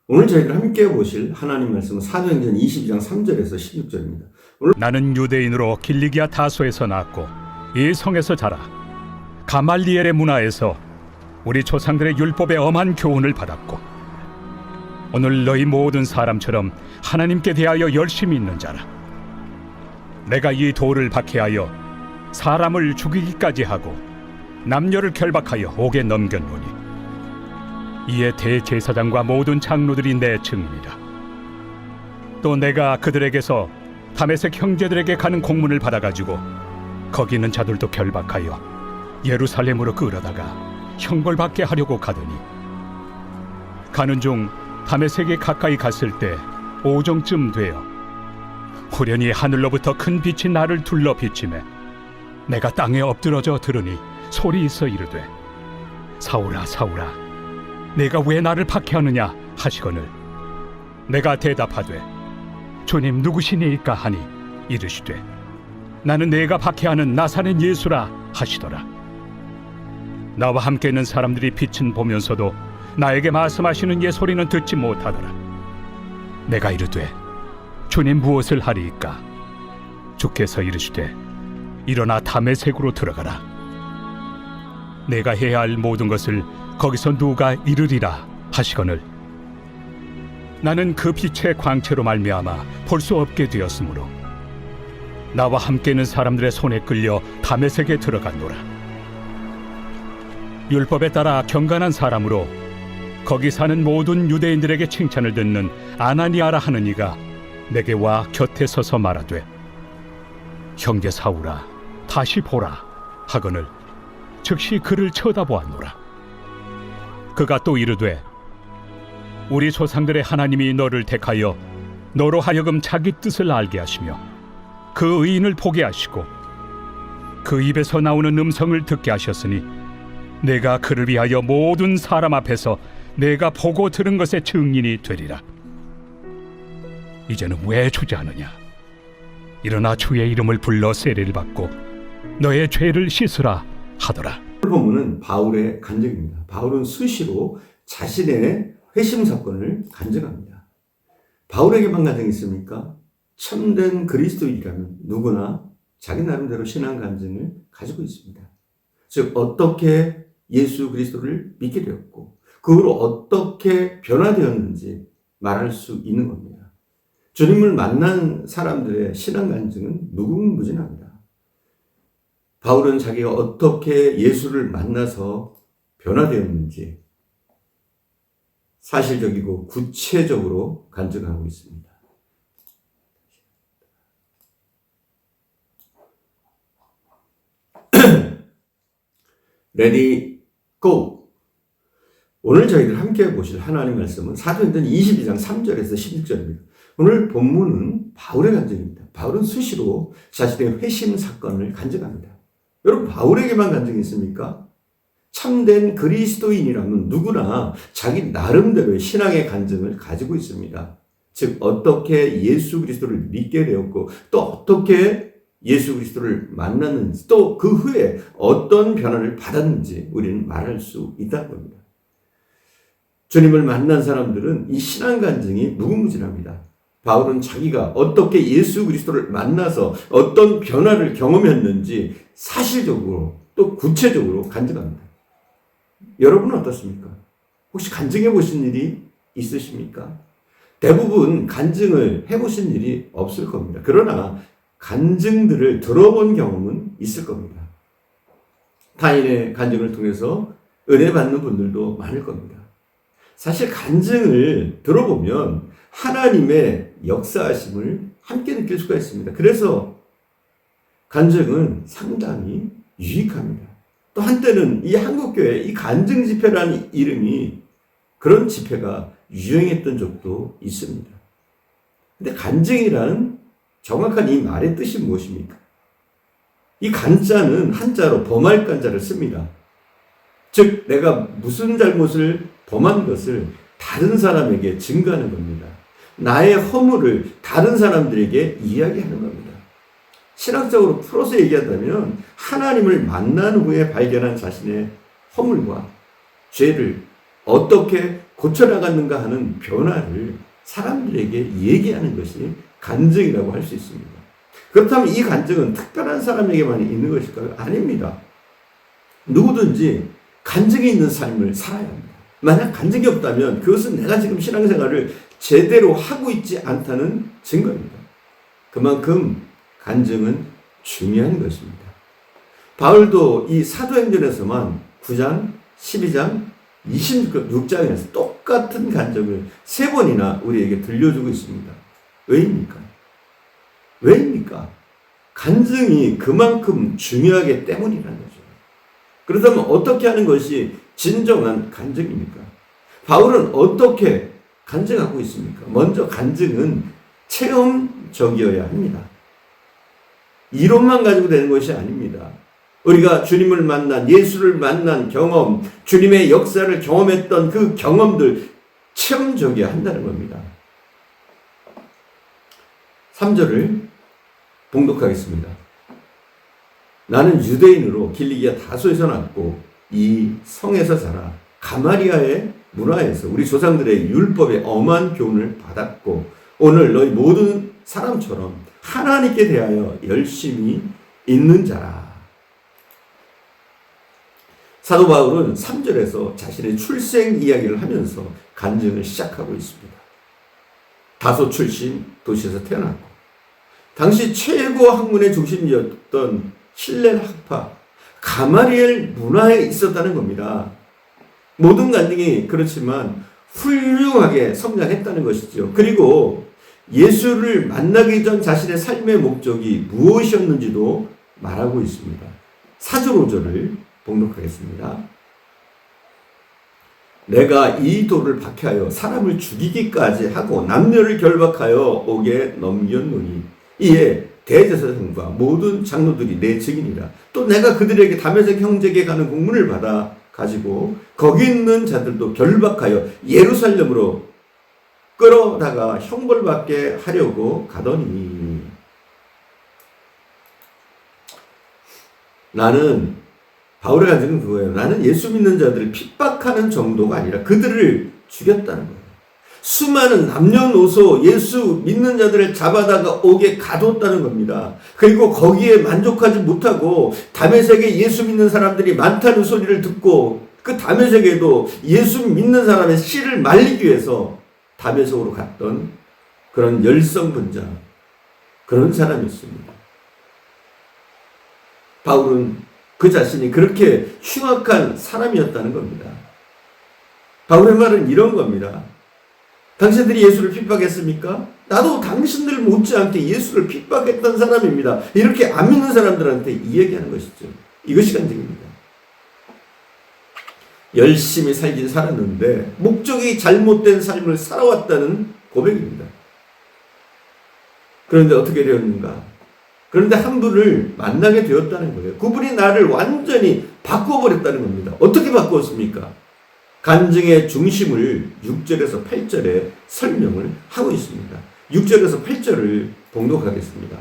오늘 저희들 함께 보실 하나님 말씀은 사도행전 22장 3절에서 16절입니다. 나는 유대인으로 길리기아 타소에서 낳았고 이 성에서 자라 가말리엘의 문화에서 우리 조상들의 율법의 엄한 교훈을 받았고 오늘 너희 모든 사람처럼 하나님께 대하여 열심히 있는 자라. 내가 이 돌을 박해하여 사람을 죽이기까지 하고 남녀를 결박하여 옥에 넘겼노니 이에 대제사장과 모든 장로들이 내 증인이라. 또 내가 그들에게서 다메섹 형제들에게 가는 공문을 받아가지고 거기 있는 자들도 결박하여 예루살렘으로 끌어다가 형벌받게 하려고 가더니 가는 중 다메섹에 가까이 갔을 때 오정쯤 되어 후련히 하늘로부터 큰 빛이 나를 둘러 비치매 내가 땅에 엎드러져 들으니 소리 있어 이르되 사울아 사울아 내가 왜 나를 박해하느냐 하시거늘 내가 대답하되 주님 누구시니이까 하니 이르시되 나는 내가 박해하는 나사렛 예수라 하시더라. 나와 함께 있는 사람들이 빛은 보면서도 나에게 말씀하시는 예 소리는 듣지 못하더라. 내가 이르되 주님 무엇을 하리이까? 주께서 이르시되 일어나 다메섹으로 들어가라. 내가 해야 할 모든 것을 거기서 누가 이르리라 하시거늘 나는 그 빛의 광채로 말미암아 볼 수 없게 되었으므로 나와 함께 있는 사람들의 손에 끌려 다메섹에 들어갔노라. 율법에 따라 경건한 사람으로 거기 사는 모든 유대인들에게 칭찬을 듣는 아나니아라 하는 이가 내게 와 곁에 서서 말하되 형제 사울아 다시 보라 하거늘 즉시 그를 쳐다보았노라. 그가 또 이르되 우리 조상들의 하나님이 너를 택하여 너로 하여금 자기 뜻을 알게 하시며 그 의인을 보게 하시고 그 입에서 나오는 음성을 듣게 하셨으니 내가 그를 위하여 모든 사람 앞에서 내가 보고 들은 것의 증인이 되리라. 이제는 왜 주저하느냐? 일어나 주의 이름을 불러 세례를 받고 너의 죄를 씻으라 하더라. 오늘 본문은 바울의 간증입니다. 바울은 수시로 자신의 회심 사건을 간증합니다. 바울에게만 간증이 있습니까? 참된 그리스도인이라면 누구나 자기 나름대로 신앙 간증을 가지고 있습니다. 즉 어떻게 예수 그리스도를 믿게 되었고 그 후로 어떻게 변화되었는지 말할 수 있는 겁니다. 주님을 만난 사람들의 신앙 간증은 무궁무진합니다. 바울은 자기가 어떻게 예수를 만나서 변화되었는지 사실적이고 구체적으로 간증하고 있습니다. 레디 고! 오늘 저희들 함께 보실 하나님 말씀은 사도행전 22장 3절에서 16절입니다. 오늘 본문은 바울의 간증입니다. 바울은 수시로 자신의 회심 사건을 간증합니다. 여러분 바울에게만 간증이 있습니까? 참된 그리스도인이라면 누구나 자기 나름대로의 신앙의 간증을 가지고 있습니다. 즉 어떻게 예수 그리스도를 믿게 되었고 또 어떻게 예수 그리스도를 만났는지 또 그 후에 어떤 변화를 받았는지 우리는 말할 수 있다는 겁니다. 주님을 만난 사람들은 이 신앙 간증이 무궁무진합니다. 바울은 자기가 어떻게 예수 그리스도를 만나서 어떤 변화를 경험했는지 사실적으로 또 구체적으로 간증합니다. 여러분은 어떻습니까? 혹시 간증해 보신 일이 있으십니까? 대부분 간증을 해보신 일이 없을 겁니다. 그러나 간증들을 들어본 경험은 있을 겁니다. 타인의 간증을 통해서 은혜 받는 분들도 많을 겁니다. 사실 간증을 들어보면 하나님의 역사하심을 함께 느낄 수가 있습니다. 그래서 간증은 상당히 유익합니다. 또 한때는 이 한국교회 이 간증 집회라는 이름이 그런 집회가 유행했던 적도 있습니다. 근데 간증이라는 정확한 이 말의 뜻이 무엇입니까? 이 간자는 한자로 범할 간자를 씁니다. 즉 내가 무슨 잘못을 범한 것을 다른 사람에게 증거하는 겁니다. 나의 허물을 다른 사람들에게 이야기하는 겁니다. 신학적으로 풀어서 얘기한다면 하나님을 만난 후에 발견한 자신의 허물과 죄를 어떻게 고쳐나갔는가 하는 변화를 사람들에게 얘기하는 것이 간증이라고 할 수 있습니다. 그렇다면 이 간증은 특별한 사람에게만 있는 것일까요? 아닙니다. 누구든지 간증이 있는 삶을 살아야 합니다. 만약 간증이 없다면 그것은 내가 지금 신앙생활을 제대로 하고 있지 않다는 증거입니다. 그만큼 간증은 중요한 것입니다. 바울도 이 사도행전에서만 9장, 12장, 26장에서 똑같은 간증을 3번이나 우리에게 들려주고 있습니다. 왜입니까? 왜입니까? 간증이 그만큼 중요하기 때문이라는 거죠. 그렇다면 어떻게 하는 것이 진정한 간증입니까? 바울은 어떻게 간증하고 있습니까? 먼저 간증은 체험적이어야 합니다. 이론만 가지고 되는 것이 아닙니다. 우리가 주님을 만난, 예수를 만난 경험, 주님의 역사를 경험했던 그 경험들 체험적이어야 한다는 겁니다. 3절을 봉독하겠습니다. 나는 유대인으로 길리기아 다소에서 났고 이 성에서 자라 가마리아의 문화에서 우리 조상들의 율법의 엄한 교훈을 받았고 오늘 너희 모든 사람처럼 하나님께 대하여 열심히 있는 자라. 사도 바울은 3절에서 자신의 출생 이야기를 하면서 간증을 시작하고 있습니다. 다소 출신 도시에서 태어났고 당시 최고 학문의 중심이었던 힐렐 학파 가마리엘 문화에 있었다는 겁니다. 모든 간증이 그렇지만 훌륭하게 성장했다는 것이죠. 그리고 예수를 만나기 전 자신의 삶의 목적이 무엇이었는지도 말하고 있습니다. 4절 5절을 봉독하겠습니다. 내가 이 돌을 박해하여 사람을 죽이기까지 하고 남녀를 결박하여 옥에 넘겼노니 이에 대제사장과 모든 장로들이 내 증인이라. 또 내가 그들에게 다메섹 형제에게 가는 공문을 받아 가지고 거기 있는 자들도 결박하여 예루살렘으로 끌어다가 형벌받게 하려고 가더니 나는 바울의 간증은 그거예요. 나는 예수 믿는 자들을 핍박하는 정도가 아니라 그들을 죽였다는 거예요. 수많은 남녀노소 예수 믿는 자들을 잡아다가 옥에 가뒀다는 겁니다. 그리고 거기에 만족하지 못하고 다메섹에 예수 믿는 사람들이 많다는 소리를 듣고 그 다메섹에도 예수 믿는 사람의 씨를 말리기 위해서 다메섹으로 갔던 그런 열성분자, 그런 사람이었습니다. 바울은 그 자신이 그렇게 흉악한 사람이었다는 겁니다. 바울의 말은 이런 겁니다. 당신들이 예수를 핍박했습니까? 나도 당신들 못지않게 예수를 핍박했던 사람입니다. 이렇게 안 믿는 사람들한테 이 얘기하는 것이죠. 이것이 간증입니다. 열심히 살긴 살았는데 목적이 잘못된 삶을 살아왔다는 고백입니다. 그런데 어떻게 되었는가? 그런데 한 분을 만나게 되었다는 거예요. 그분이 나를 완전히 바꿔버렸다는 겁니다. 어떻게 바꾸었습니까? 간증의 중심을 6절에서 8절에 설명을 하고 있습니다. 6절에서 8절을 봉독하겠습니다.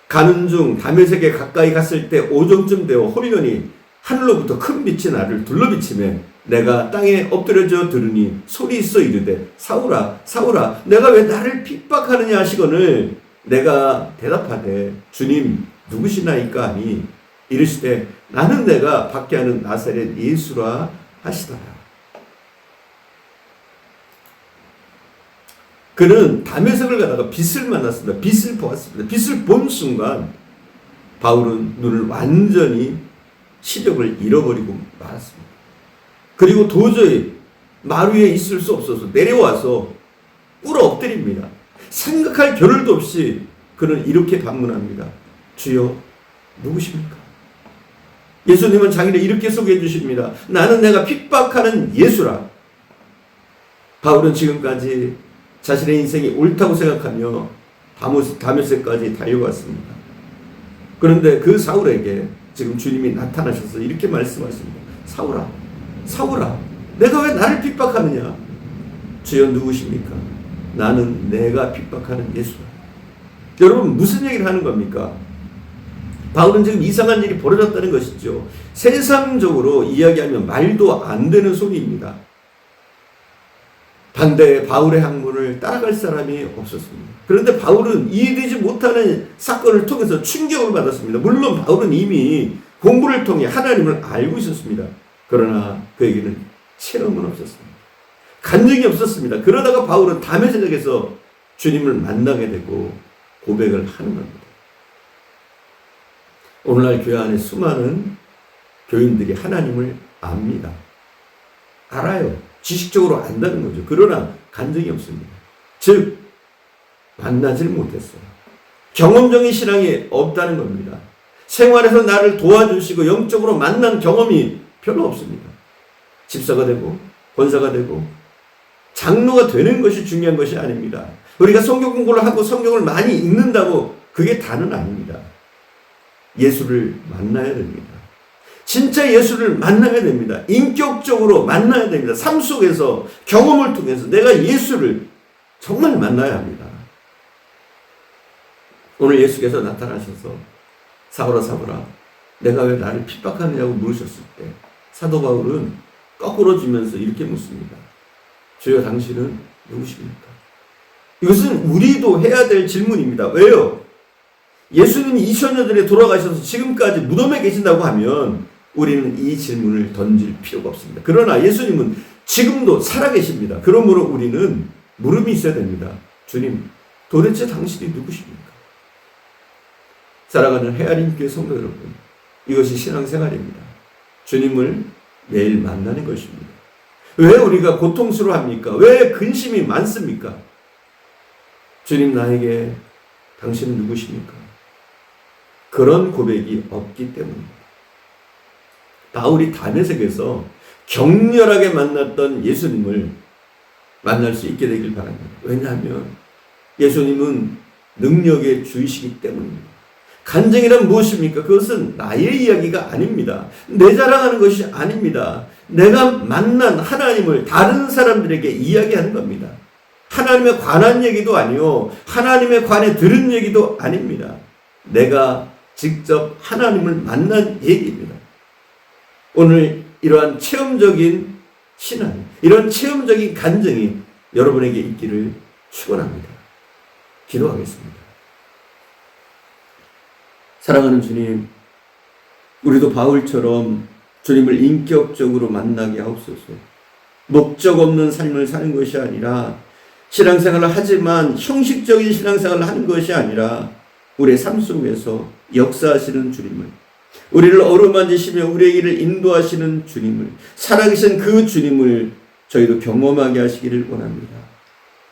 가는 중 다메섹에 가까이 갔을 때 오정쯤 되어 호련히 하늘로부터 큰 빛이 나를 둘러비치매 내가 땅에 엎드려져 들으니 소리 있어 이르되 사울아 사울아 내가 왜 나를 핍박하느냐 하시거늘 내가 대답하되 주님 누구시나이까 하니 이르시되 나는 내가 박해하는 나사렛 예수라 하시더라. 그는 다메섹을 가다가 빛을 만났습니다. 빛을 보았습니다. 빛을 본 순간 바울은 눈을 완전히 시력을 잃어버리고 말았습니다. 그리고 도저히 말 위에 있을 수 없어서 내려와서 꿇어 엎드립니다. 생각할 겨를도 없이 그는 이렇게 반문합니다. 주여 누구십니까? 예수님은 자기를 이렇게 소개해 주십니다. 나는 내가 핍박하는 예수라. 바울은 지금까지 자신의 인생이 옳다고 생각하며 다메섹까지 달려갔습니다. 그런데 그 사울에게 지금 주님이 나타나셔서 이렇게 말씀하십니다. 사울아, 사울아, 내가 왜 나를 핍박하느냐? 주여 누구십니까? 나는 내가 핍박하는 예수라. 여러분 무슨 얘기를 하는 겁니까? 바울은 지금 이상한 일이 벌어졌다는 것이죠. 세상적으로 이야기하면 말도 안 되는 소리입니다. 반대에 바울의 학문을 따라갈 사람이 없었습니다. 그런데 바울은 이해되지 못하는 사건을 통해서 충격을 받았습니다. 물론 바울은 이미 공부를 통해 하나님을 알고 있었습니다. 그러나 그에게는 체험은 없었습니다. 간증이 없었습니다. 그러다가 바울은 담의 저녁에서 주님을 만나게 되고 고백을 하는 겁니다. 오늘날 교회 안에 수많은 교인들이 하나님을 압니다. 알아요. 지식적으로 안다는 거죠. 그러나 간증이 없습니다. 즉 만나질 못했어요. 경험적인 신앙이 없다는 겁니다. 생활에서 나를 도와주시고 영적으로 만난 경험이 별로 없습니다. 집사가 되고 권사가 되고 장로가 되는 것이 중요한 것이 아닙니다. 우리가 성경 공부를 하고 성경을 많이 읽는다고 그게 다는 아닙니다. 예수를 만나야 됩니다. 진짜 예수를 만나야 됩니다. 인격적으로 만나야 됩니다. 삶 속에서 경험을 통해서 내가 예수를 정말 만나야 합니다. 오늘 예수께서 나타나셔서 사울아 사울아 내가 왜 나를 핍박하느냐고 물으셨을 때 사도 바울은 거꾸러지면서 이렇게 묻습니다. 주여 당신은 누구십니까? 이것은 우리도 해야 될 질문입니다. 왜요? 예수님이 2000년 전에 돌아가셔서 지금까지 무덤에 계신다고 하면 우리는 이 질문을 던질 필요가 없습니다. 그러나 예수님은 지금도 살아계십니다. 그러므로 우리는 물음이 있어야 됩니다. 주님, 도대체 당신이 누구십니까? 살아가는 헤아림 교회 성도 여러분, 이것이 신앙생활입니다. 주님을 매일 만나는 것입니다. 왜 우리가 고통스러워합니까? 왜 근심이 많습니까? 주님 나에게 당신은 누구십니까? 그런 고백이 없기 때문입니다. 바울이 다메섹에서 격렬하게 만났던 예수님을 만날 수 있게 되길 바랍니다. 왜냐하면 예수님은 능력의 주이시기 때문입니다. 간증이란 무엇입니까? 그것은 나의 이야기가 아닙니다. 내 자랑하는 것이 아닙니다. 내가 만난 하나님을 다른 사람들에게 이야기하는 겁니다. 하나님에 관한 얘기도 아니요, 하나님에 관해 들은 얘기도 아닙니다. 내가 직접 하나님을 만난 얘기입니다. 오늘 이러한 체험적인 신앙, 이런 체험적인 간증이 여러분에게 있기를 축원합니다. 기도하겠습니다. 사랑하는 주님, 우리도 바울처럼 주님을 인격적으로 만나게 하옵소서. 목적 없는 삶을 사는 것이 아니라 신앙생활을 하지만 형식적인 신앙생활을 하는 것이 아니라 우리의 삶 속에서 역사하시는 주님을, 우리를 어루만지시며 우리에게를 인도하시는 주님을, 살아계신 그 주님을 저희도 경험하게 하시기를 원합니다.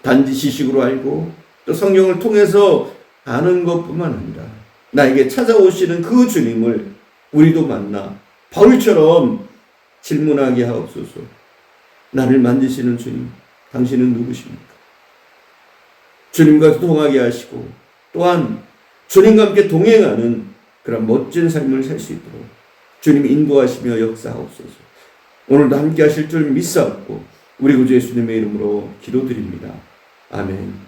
단지 지식으로 알고 또 성경을 통해서 아는 것뿐만 아니라 나에게 찾아오시는 그 주님을 우리도 만나 바울처럼 질문하게 하옵소서. 나를 만지시는 주님, 당신은 누구십니까? 주님과 통하게 하시고 또한 주님과 함께 동행하는 그런 멋진 삶을 살 수 있도록 주님이 인도하시며 역사하옵소서. 오늘도 함께 하실 줄 믿사옵고 우리 구주 예수님의 이름으로 기도드립니다. 아멘.